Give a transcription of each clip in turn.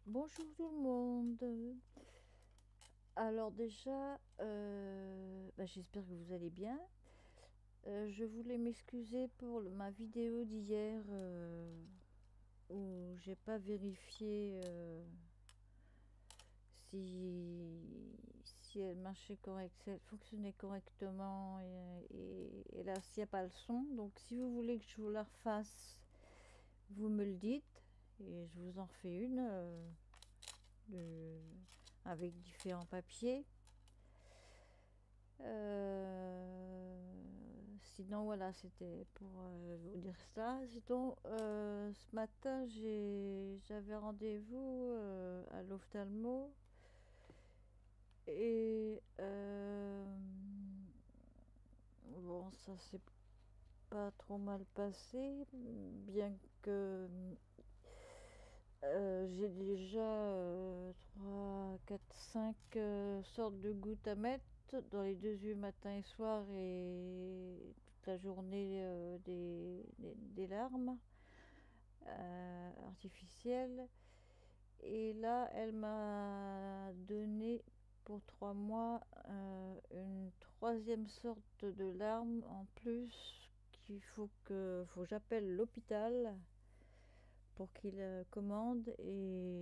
Bonjour tout le monde. Alors déjà, j'espère que vous allez bien. Je voulais m'excuser pour ma vidéo d'hier où j'ai pas vérifié si elle marchait correct, si elle fonctionnait correctement et là s'il n'y a pas le son. Donc si vous voulez que je vous la refasse, vous me le dites et je vous en refais une de- avec différents papiers. Sinon, voilà, c'était pour vous dire ça. Sinon, ce matin, j'avais rendez-vous à l'ophtalmo et bon, ça s'est pas trop mal passé, bien que j'ai déjà 3, 4, 5 sortes de gouttes à mettre dans les deux yeux matin et soir et toute la journée des larmes artificielles. Et là, elle m'a donné pour 3 mois une troisième sorte de larme en plus qu'il faut que j'appelle l'hôpital pour qu'il commande et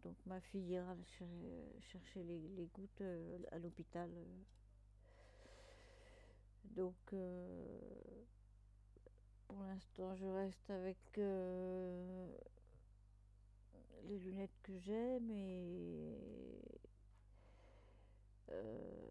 donc ma fille ira chercher les gouttes à l'hôpital. Donc pour l'instant je reste avec les lunettes que j'ai, mais euh,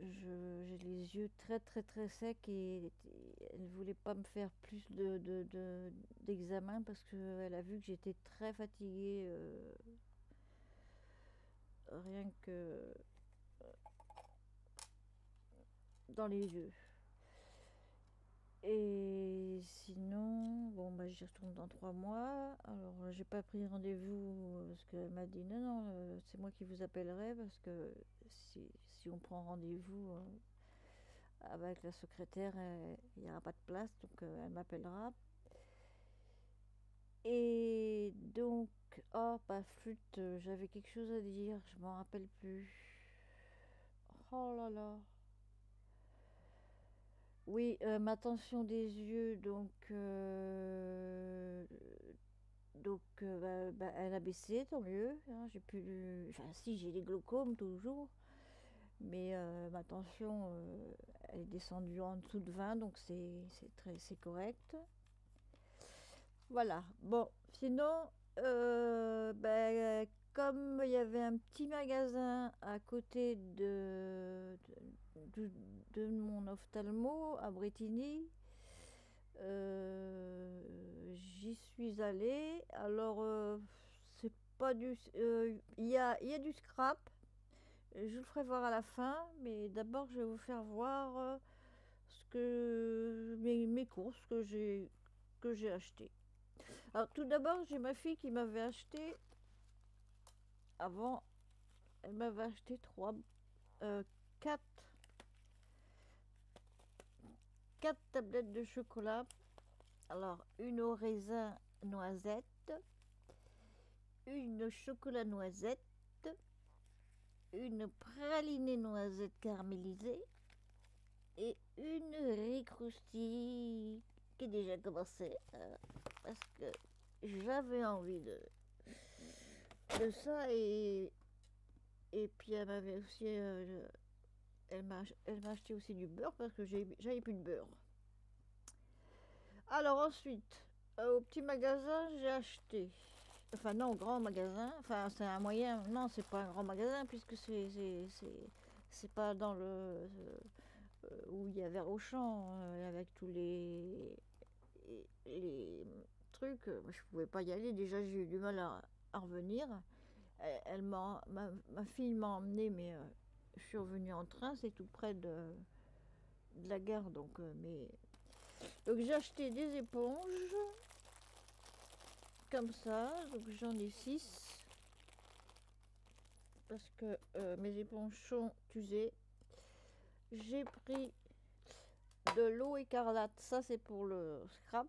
j'ai les yeux très très très secs et elle ne voulait pas me faire plus d'examen parce qu'elle a vu que j'étais très fatiguée, rien que dans les yeux. Et sinon, bon, bah, j'y retourne dans 3 mois. Alors, j'ai pas pris rendez-vous parce qu'elle m'a dit non, non, c'est moi qui vous appellerai parce que si on prend rendez-vous avec la secrétaire, il n'y aura pas de place, donc elle m'appellera. Et donc, oh, bah, flûte, j'avais quelque chose à dire, je m'en rappelle plus. Oh là là. Oui, ma tension des yeux, elle a baissé, tant mieux, hein, j'ai plus, enfin si, j'ai des glaucomes toujours, mais ma tension, elle est descendue en dessous de 20, donc c'est correct. Voilà. Bon, sinon, comme il y avait un petit magasin à côté de mon ophtalmo à Bretigny, j'y suis allée. Alors, c'est pas du. Il y a du scrap. Je vous le ferai voir à la fin, mais d'abord, je vais vous faire voir mes courses que j'ai achetées. Alors, tout d'abord, j'ai ma fille qui m'avait acheté avant. Elle m'avait acheté euh, quatre, quatre tablettes de chocolat. Alors, une au raisin noisette, une au chocolat noisette, une pralinée noisette caramélisée et une riz croustille qui est déjà commencé parce que j'avais envie de ça et puis elle m'avait aussi elle m'a acheté aussi du beurre parce que j'avais plus de beurre. Alors ensuite, au petit magasin, j'ai acheté. Enfin non, au grand magasin. Enfin c'est un moyen. Non, c'est pas un grand magasin puisque c'est pas dans où il y avait Auchan avec tous les trucs. Je pouvais pas y aller. Déjà j'ai eu du mal à revenir. Ma fille m'a emmené, mais je suis revenue en train. C'est tout près de la gare, donc j'ai acheté des éponges comme ça, donc j'en ai 6 parce que mes éponges sont usées. J'ai pris de l'eau écarlate, ça c'est pour le scrap,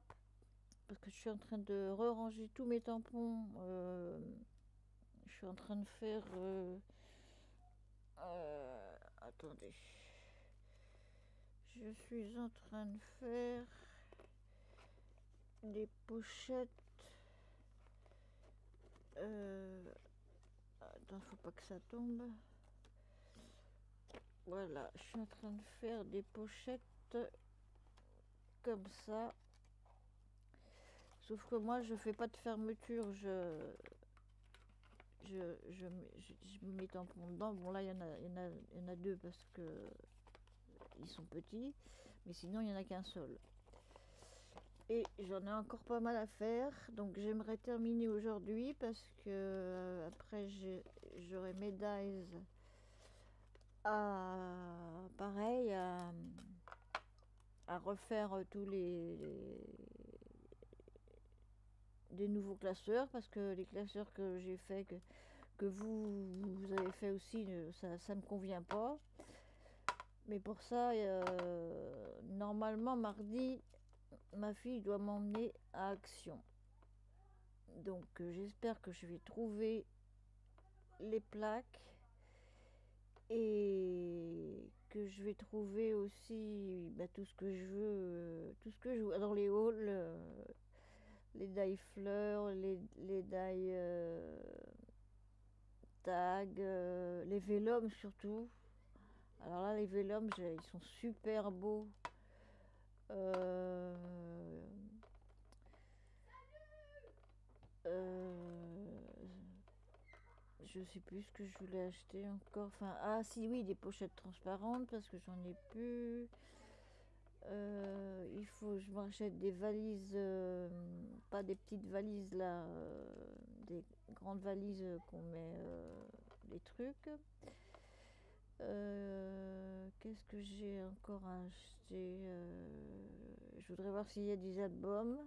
parce que je suis en train de re-ranger tous mes tampons. Je suis en train de faire... attendez. Je suis en train de faire des pochettes. Attends, faut pas que ça tombe. Voilà, je suis en train de faire des pochettes comme ça. Sauf que moi, je fais pas de fermeture. Je mets mes tampons dedans. Bon, là, il y en a deux parce que ils sont petits. Mais sinon, il n'y en a qu'un seul. Et j'en ai encore pas mal à faire. Donc, j'aimerais terminer aujourd'hui parce que après, j'aurai mes dies pareil, à refaire tous des nouveaux classeurs, parce que les classeurs que j'ai fait, que vous avez fait aussi, ça me convient pas. Mais pour ça, normalement mardi, ma fille doit m'emmener à Action. Donc j'espère que je vais trouver les plaques et que je vais trouver aussi tout ce que je veux, tout ce que je veux dans les halls, les die fleurs, les die tags, les vélums surtout. Alors là, les vélums, ils sont super beaux. Euh, je sais plus ce que je voulais acheter encore. Enfin, ah si, oui, des pochettes transparentes parce que j'en ai plus. Il faut que je m'achète des valises, pas des petites valises là, des grandes valises qu'on met les trucs. Qu'est-ce que j'ai encore à acheter? Je voudrais voir s'il y a des albums.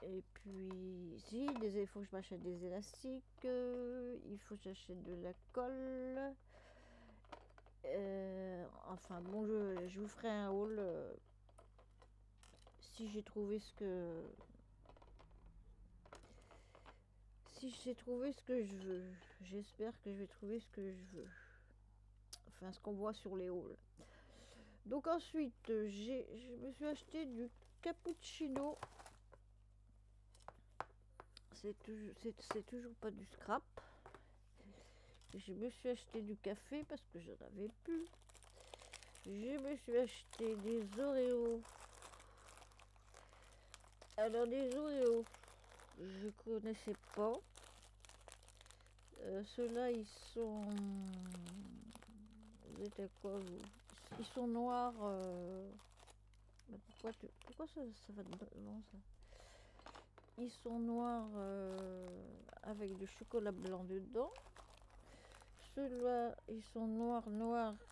Et puis, si, il faut que je m'achète des élastiques. Il faut que j'achète de la colle. Enfin, bon, je vous ferai un haul si j'ai trouvé ce que... Si j'ai trouvé ce que je veux. J'espère que je vais trouver ce que je veux. Enfin, ce qu'on voit sur les hauls. Donc ensuite, je me suis acheté du cappuccino. C'est toujours pas du scrap. Je me suis acheté du café parce que j'en avais plus. Je me suis acheté des Oreos. Alors des Oreos, je connaissais pas. Ceux-là, ils sont... Vous êtes à quoi vous? Ils sont noirs. Pourquoi ça va devant ça? Ils sont noirs avec du chocolat blanc dedans. Ceux-là, ils sont noirs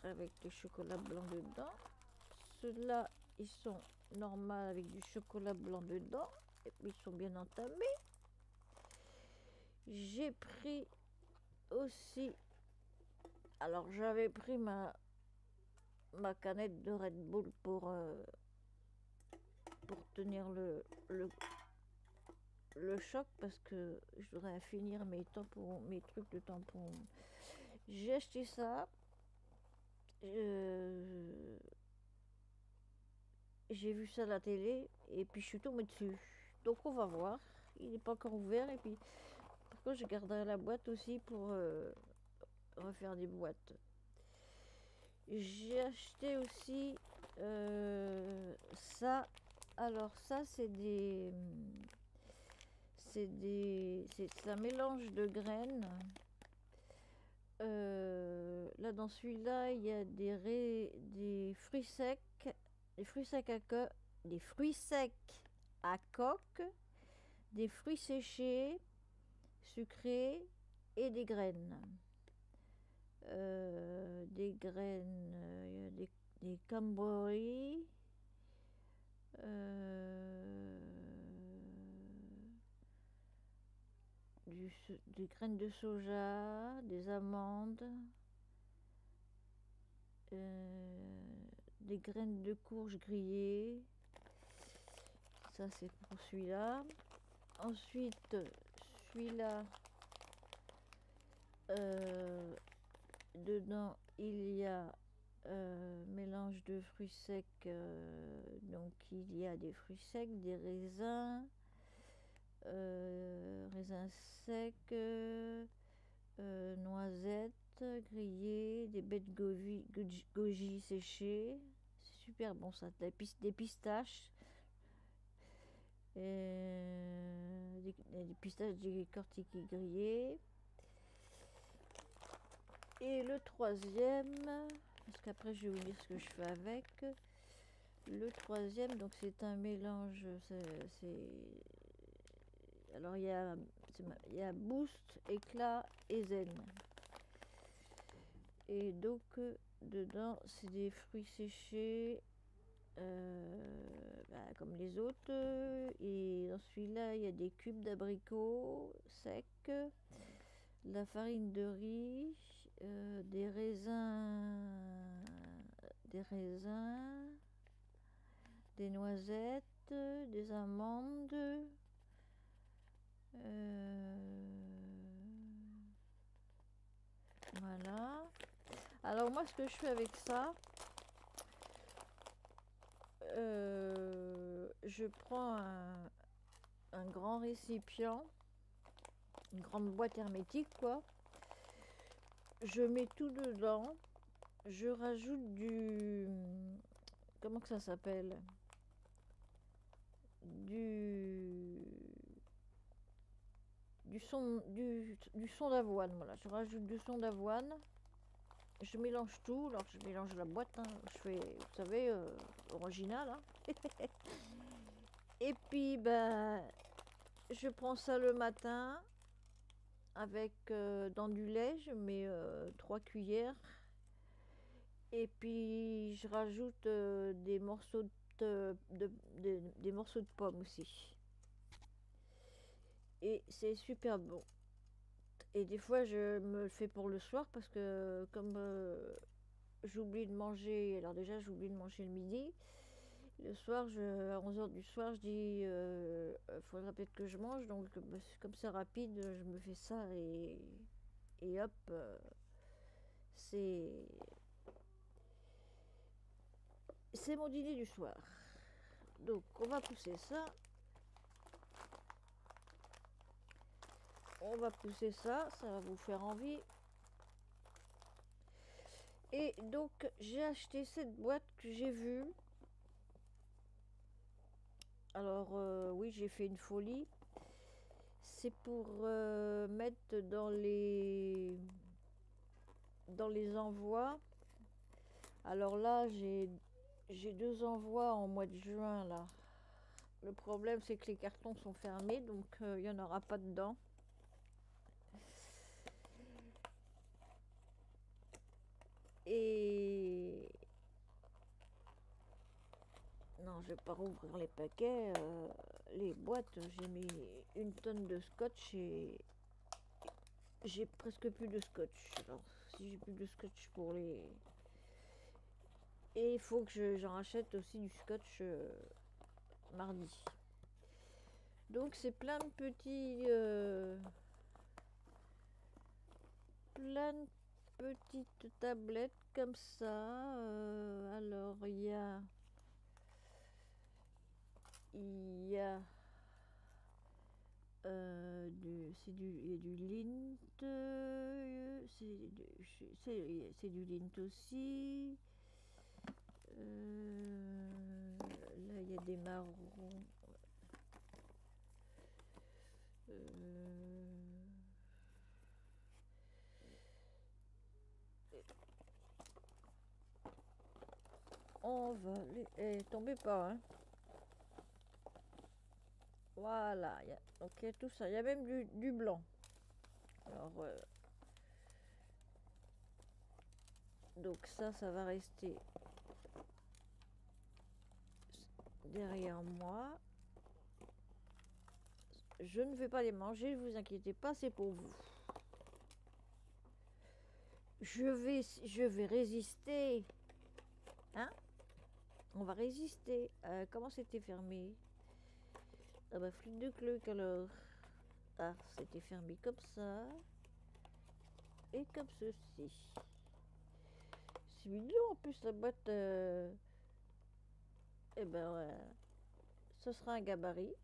avec du chocolat blanc dedans. Ceux-là, ils sont normaux avec du chocolat blanc dedans. Et puis, ils sont bien entamés. J'ai pris aussi... Alors, j'avais pris ma canette de Red Bull pour tenir le choc parce que je voudrais finir mes tampons, mes trucs de tampons. J'ai acheté ça. J'ai vu ça à la télé et puis je suis tombée dessus. Donc on va voir. Il n'est pas encore ouvert et puis par contre je garderai la boîte aussi pour refaire des boîtes. J'ai acheté aussi ça. Alors ça c'est un mélange de graines. Là dans celui-là il y a des fruits secs, des fruits secs des fruits secs à coque, des fruits séchés sucrés et des graines. Des graines, il y a des cranberries, des graines de soja, des amandes, des graines de courge grillées. Ça, c'est pour celui-là. Ensuite, celui-là, dedans, il y a mélange de fruits secs. Donc, il y a des fruits secs, des raisins, raisins secs, noisettes grillées, des baies de goji séchées. C'est super bon ça. Des pistaches. Des pistaches décortiquées grillées. Et le troisième, parce qu'après je vais vous dire ce que je fais avec. Le troisième, donc c'est un mélange. Alors il y a Boost, Éclat et Zen. Et donc dedans c'est des fruits séchés. Comme les autres, et dans celui-là il y a des cubes d'abricots secs, la farine de riz, des raisins, des noisettes, des amandes, voilà. Alors moi ce que je fais avec ça, je prends un grand récipient, une grande boîte hermétique quoi. Je mets tout dedans. Je rajoute du... Comment que ça s'appelle? Du son d'avoine. Voilà, je rajoute du son d'avoine. Je mélange tout. Alors je mélange la boîte. Hein. Je fais, vous savez, original. Hein. Et puis, ben, je prends ça le matin avec dans du lait. Je mets 3 cuillères. Et puis, je rajoute des morceaux des morceaux de pommes aussi. Et c'est super bon. Et des fois, je me le fais pour le soir parce que comme j'oublie de manger, alors déjà, j'oublie de manger le midi. Le soir, à 11h du soir, je dis, faudra peut-être que je mange. Donc, comme c'est rapide, je me fais ça et hop, c'est mon dîner du soir. Donc, on va pousser ça. On va pousser ça, ça va vous faire envie. Et donc, j'ai acheté cette boîte que j'ai vue. Alors, oui, j'ai fait une folie. C'est pour mettre dans les envois. Alors là, j'ai 2 envois en mois de juin, là. Le problème, c'est que les cartons sont fermés, donc il n'y en aura pas dedans. Et non, je vais pas rouvrir les paquets, les boîtes. J'ai mis 1 tonne de scotch et j'ai presque plus de scotch. Alors, si j'ai plus de scotch pour les... Et il faut que j'en rachète aussi du scotch mardi. Donc c'est plein de petits... plein de petites tablettes comme ça. Alors il y a il y a du lint, c'est du lint aussi. Là il y a des marrons. On va les... tombez pas, hein. Voilà, donc il y a tout ça. Il y a même du blanc. Alors, donc ça va rester derrière moi. Je ne vais pas les manger, ne vous inquiétez pas, c'est pour vous. Je vais résister, hein. On va résister. Comment c'était fermé? Ah bah flûte de Gluck alors. Ah, c'était fermé comme ça. Et comme ceci. C'est mignon en plus la boîte. Eh ben ce sera un gabarit.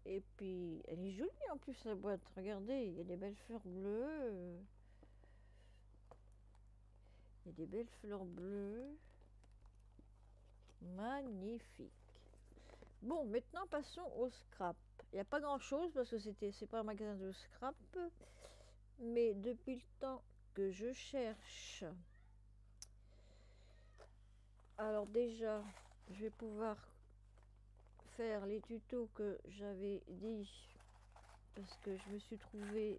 Et puis elle est jolie en plus la boîte. Regardez, il y a des belles fleurs bleues. Il y a des belles fleurs bleues. Magnifique. Bon, maintenant passons au scrap. Il n'y a pas grand chose parce que c'est pas un magasin de scrap. Mais depuis le temps que je cherche. Alors déjà, je vais pouvoir faire les tutos que j'avais dit parce que je me suis trouvé,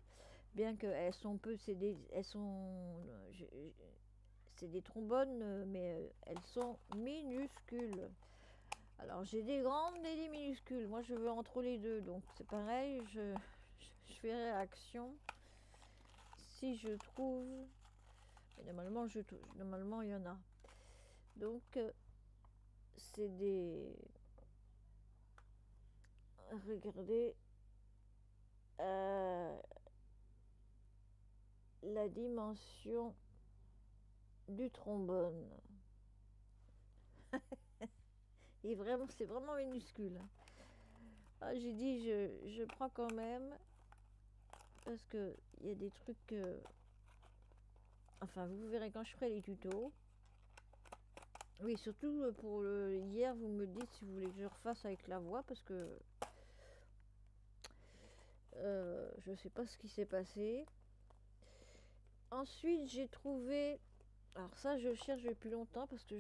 bien qu'elles sont peu, c'est des trombones, mais elles sont minuscules. Alors j'ai des grandes et des minuscules. Moi je veux entre les deux, donc c'est pareil. Je fais réaction si je trouve. Mais normalement il y en a. Donc c'est des. Regardez la dimension du trombone. Et vraiment, c'est vraiment minuscule. Ah, j'ai dit, je prends quand même parce que il y a des trucs. Enfin, vous verrez quand je ferai les tutos. Oui, surtout pour hier, vous me dites si vous voulez que je refasse avec la voix parce que je sais pas ce qui s'est passé. Ensuite, j'ai trouvé. Alors ça, je cherche depuis longtemps parce que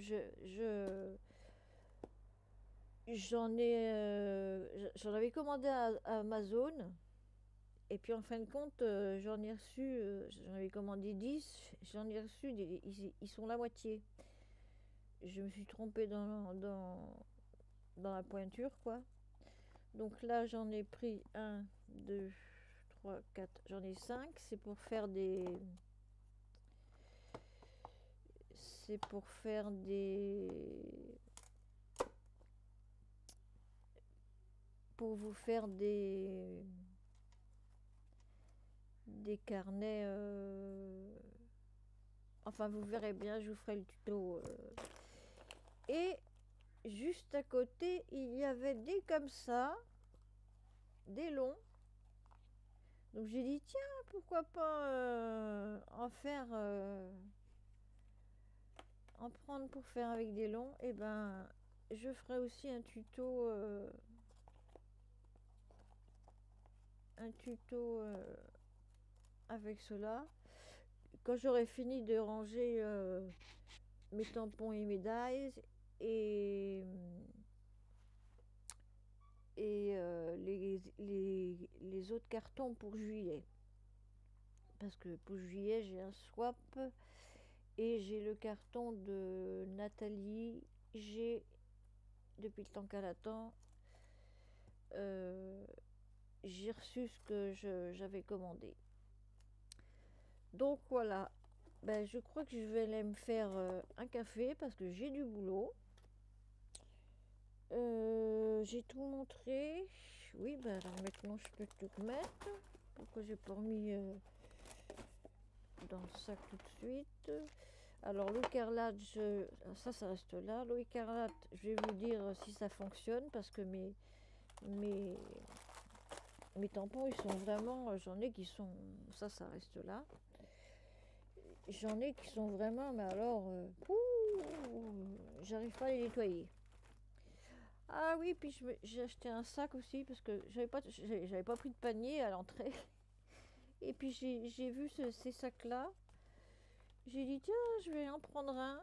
j'en avais commandé à Amazon. Et puis en fin de compte, j'en ai reçu, j'en avais commandé 10, j'en ai reçu, ils sont la moitié. Je me suis trompée dans la pointure, quoi. Donc là, j'en ai pris 1, 2, 3, 4, j'en ai 5. C'est pour faire des. C'est pour faire des. Pour vous faire des carnets. Enfin, vous verrez bien, je vous ferai le tuto. Et juste à côté, il y avait des comme ça, des longs. Donc j'ai dit, tiens, pourquoi pas en faire, en prendre pour faire avec des longs. Et ben, je ferai aussi un tuto avec cela. Quand j'aurai fini de ranger mes tampons et médailles et les autres cartons pour juillet. Parce que pour juillet, j'ai un swap et j'ai le carton de Nathalie. J'ai, depuis le temps qu'elle attend, j'ai reçu ce que j'avais commandé. Donc voilà, ben, je crois que je vais aller me faire un café parce que j'ai du boulot. J'ai tout montré. Oui, ben alors maintenant je peux tout mettre. Pourquoi j'ai pas remis dans le sac tout de suite? Alors l'eau écarlate, ça reste là. L'eau écarlate, je vais vous dire si ça fonctionne parce que mes tampons, ils sont vraiment, j'en ai qui sont, ça reste là. J'en ai qui sont vraiment, mais alors, j'arrive pas à les nettoyer. Ah oui, puis j'ai acheté un sac aussi parce que j'avais pas pris de panier à l'entrée. Et puis j'ai vu ces sacs-là. J'ai dit tiens, je vais en prendre un.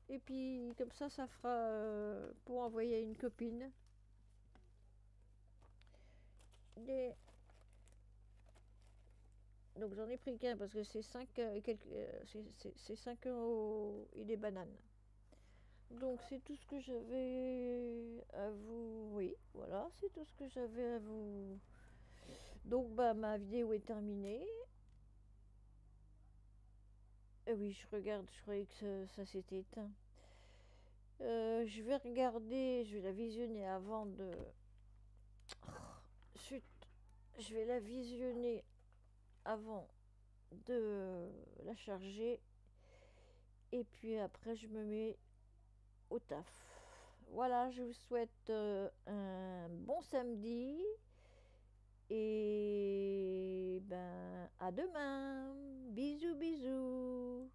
Et puis comme ça fera pour envoyer à une copine. Donc j'en ai pris qu'un parce que c'est 5 c'est 5 euros et des bananes. Donc c'est tout ce que j'avais à vous. Oui, voilà, c'est tout ce que j'avais à vous. Donc bah ma vidéo est terminée. Oui, je regarde, je croyais que ça s'était éteint. je vais regarder, je vais la visionner avant de... Chut, je vais la visionner avant de la charger. Et puis après, je me mets au taf. Voilà, je vous souhaite un bon samedi. Et ben, à demain. Bisous, bisous.